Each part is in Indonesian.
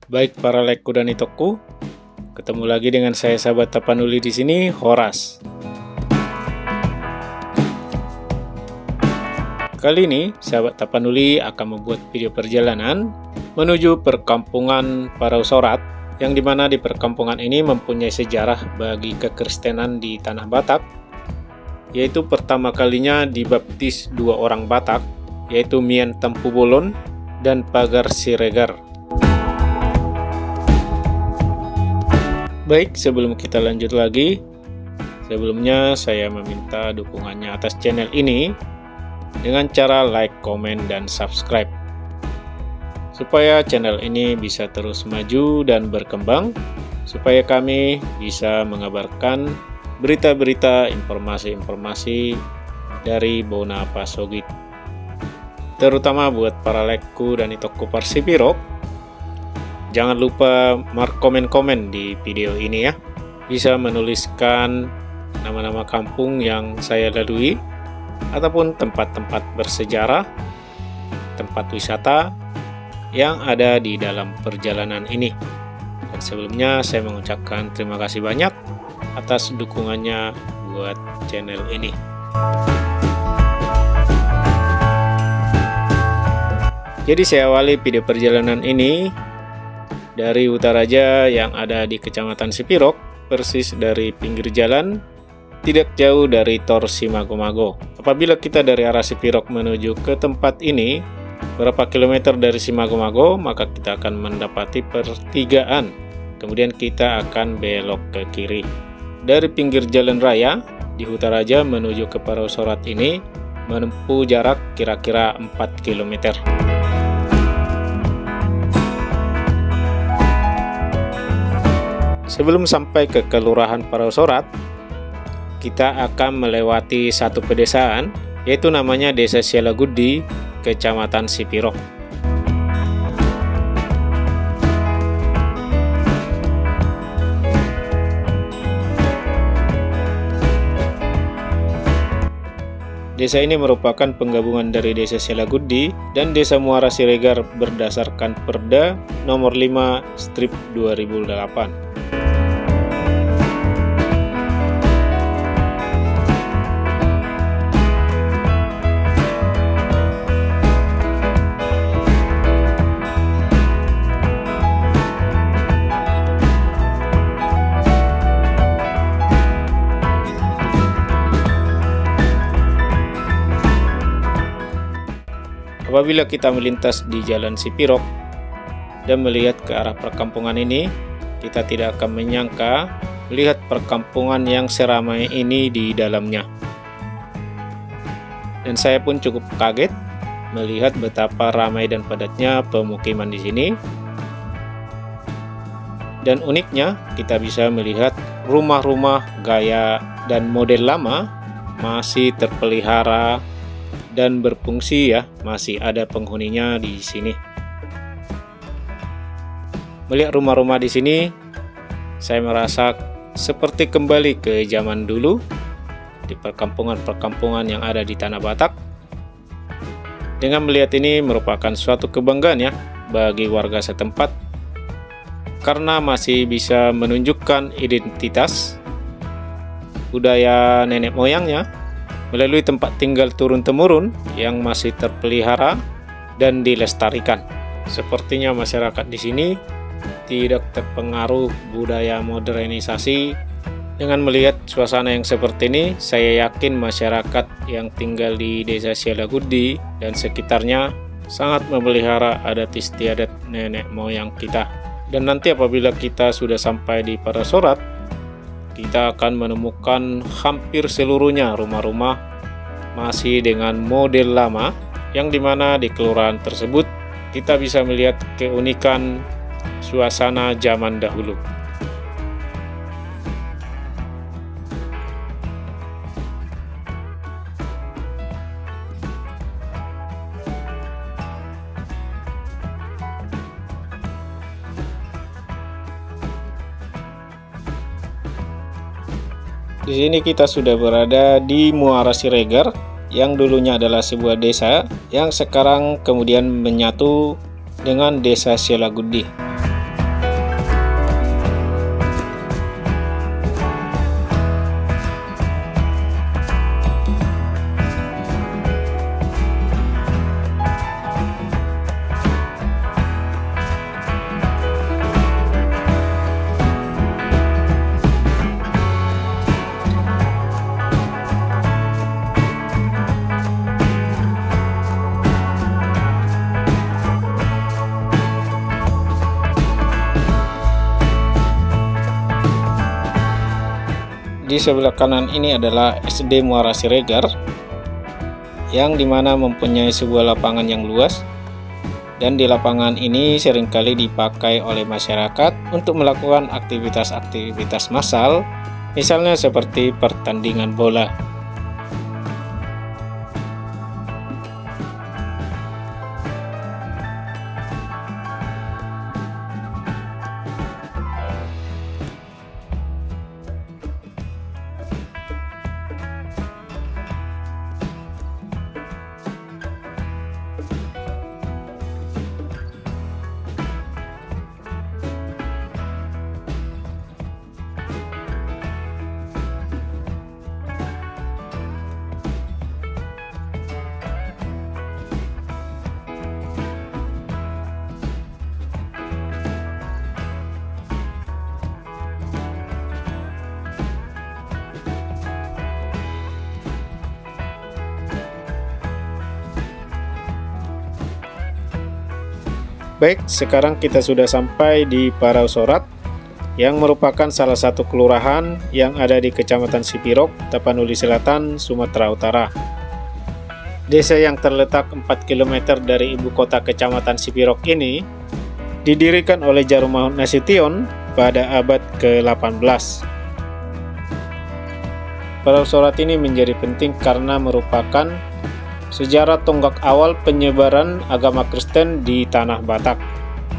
Baik para lekku dan itokku, ketemu lagi dengan saya sahabat Tapanuli di sini, Horas. Kali ini sahabat Tapanuli akan membuat video perjalanan menuju perkampungan Parausorat, yang dimana di perkampungan ini mempunyai sejarah bagi kekristenan di tanah Batak, yaitu pertama kalinya dibaptis dua orang Batak, yaitu Mian Tampu Bolon dan Pagar Siregar. Baik, sebelum kita lanjut lagi, sebelumnya saya meminta dukungannya atas channel ini dengan cara like, komen, dan subscribe, supaya channel ini bisa terus maju dan berkembang, supaya kami bisa mengabarkan berita-berita, informasi-informasi dari Bona Pasogit, terutama buat para lekku dan itokku Parsipirok. Jangan lupa mark komen-komen di video ini ya. Bisa menuliskan nama-nama kampung yang saya lalui, ataupun tempat-tempat bersejarah, tempat wisata yang ada di dalam perjalanan ini. Dan sebelumnya saya mengucapkan terima kasih banyak atas dukungannya buat channel ini. Jadi saya awali video perjalanan ini dari Utaraja yang ada di Kecamatan Sipirok, persis dari pinggir jalan, tidak jauh dari Tor Simago-Mago. Apabila kita dari arah Sipirok menuju ke tempat ini, berapa kilometer dari Simago-Mago, maka kita akan mendapati pertigaan. Kemudian kita akan belok ke kiri. Dari pinggir jalan raya di Utaraja menuju ke Parausorat ini menempuh jarak kira-kira 4 km. Sebelum sampai ke Kelurahan Parausorat, kita akan melewati satu pedesaan, yaitu namanya Desa Sialagudi, Kecamatan Sipirok. Desa ini merupakan penggabungan dari Desa Sialagudi dan Desa Muara Siregar berdasarkan Perda nomor 5/2008. Apabila kita melintas di Jalan Sipirok dan melihat ke arah perkampungan ini, kita tidak akan menyangka melihat perkampungan yang seramai ini di dalamnya. Dan saya pun cukup kaget melihat betapa ramai dan padatnya pemukiman di sini. Dan uniknya, kita bisa melihat rumah-rumah gaya dan model lama masih terpelihara dan berfungsi ya, masih ada penghuninya di sini. Melihat rumah-rumah di sini, saya merasa seperti kembali ke zaman dulu di perkampungan-perkampungan yang ada di tanah Batak. Dengan melihat ini merupakan suatu kebanggaan ya bagi warga setempat, karena masih bisa menunjukkan identitas budaya nenek moyangnya melalui tempat tinggal turun-temurun yang masih terpelihara dan dilestarikan. Sepertinya masyarakat di sini tidak terpengaruh budaya modernisasi. Dengan melihat suasana yang seperti ini, saya yakin masyarakat yang tinggal di Desa Sialagudi dan sekitarnya sangat memelihara adat istiadat nenek moyang kita. Dan nanti apabila kita sudah sampai di Parausorat, kita akan menemukan hampir seluruhnya rumah-rumah masih dengan model lama, yang dimana di kelurahan tersebut kita bisa melihat keunikan suasana zaman dahulu. Di sini kita sudah berada di Muara Siregar, yang dulunya adalah sebuah desa yang sekarang kemudian menyatu dengan Desa Sialagudi. Di sebelah kanan ini adalah SD Muara Siregar, yang dimana mempunyai sebuah lapangan yang luas, dan di lapangan ini seringkali dipakai oleh masyarakat untuk melakukan aktivitas-aktivitas massal, misalnya seperti pertandingan bola. Baik, sekarang kita sudah sampai di Parausorat, yang merupakan salah satu kelurahan yang ada di Kecamatan Sipirok, Tapanuli Selatan, Sumatera Utara. Desa yang terletak 4 km dari ibu kota Kecamatan Sipirok ini didirikan oleh Jarumahut Nasution pada abad ke-18. Parausorat ini menjadi penting karena merupakan sejarah tonggak awal penyebaran agama Kristen di Tanah Batak.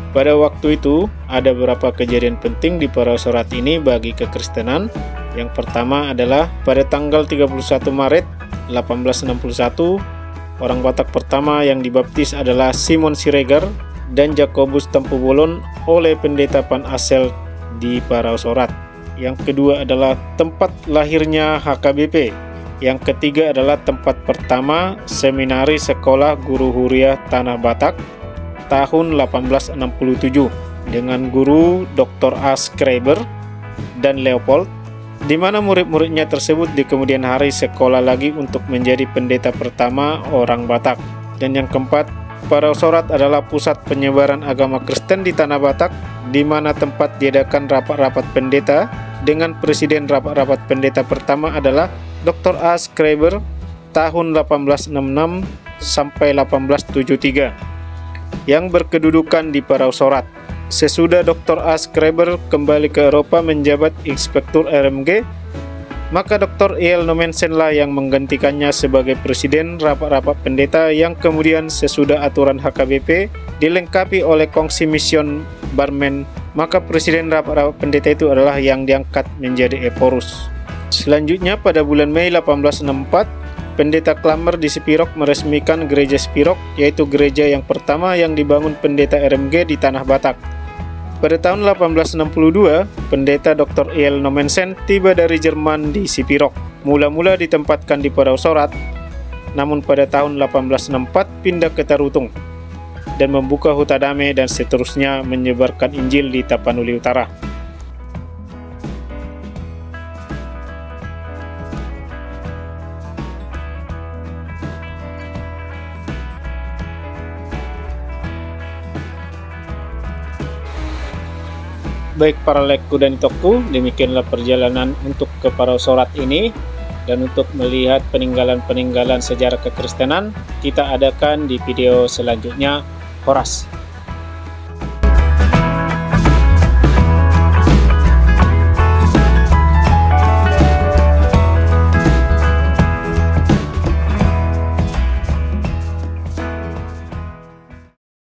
Pada waktu itu, ada beberapa kejadian penting di Parausorat ini bagi kekristenan. Yang pertama adalah pada tanggal 31 Maret 1861, orang Batak pertama yang dibaptis adalah Simon Siregar dan Jakobus Tampubolon oleh pendeta Pan Asel di Parausorat. Yang kedua adalah tempat lahirnya HKBP. Yang ketiga adalah tempat pertama seminari sekolah guru Huriah Tanah Batak tahun 1867 dengan guru Dr. A. Schreiber dan Leopold, di mana murid-muridnya tersebut di kemudian hari sekolah lagi untuk menjadi pendeta pertama orang Batak. Dan yang keempat, Parausorat adalah pusat penyebaran agama Kristen di Tanah Batak, di mana tempat diadakan rapat-rapat pendeta, dengan presiden rapat-rapat pendeta pertama adalah Dr. A. Schreiber tahun 1866 sampai 1873 yang berkedudukan di Parausorat. Sesudah Dr. A. Schreiber kembali ke Eropa menjabat Inspektur RMG, maka Dr. E.L. Nommensen lah yang menggantikannya sebagai presiden rapat-rapat pendeta, yang kemudian sesudah aturan HKBP dilengkapi oleh Kongsi Mision Barmen, maka presiden rapat-rapat pendeta itu adalah yang diangkat menjadi Eporus. Selanjutnya pada bulan Mei 1864, pendeta Klamer di Sipirok meresmikan gereja Sipirok, yaitu gereja yang pertama yang dibangun pendeta RMG di Tanah Batak. Pada tahun 1862, pendeta Dr. E.L. Nommensen tiba dari Jerman di Sipirok. Mula-mula ditempatkan di Parausorat, namun pada tahun 1864 pindah ke Tarutung dan membuka Hutadame dan seterusnya menyebarkan Injil di Tapanuli Utara. Baik para lekku dan tokku, demikianlah perjalanan untuk ke Parausorat ini. Dan untuk melihat peninggalan-peninggalan sejarah kekristenan, kita adakan di video selanjutnya. Horas.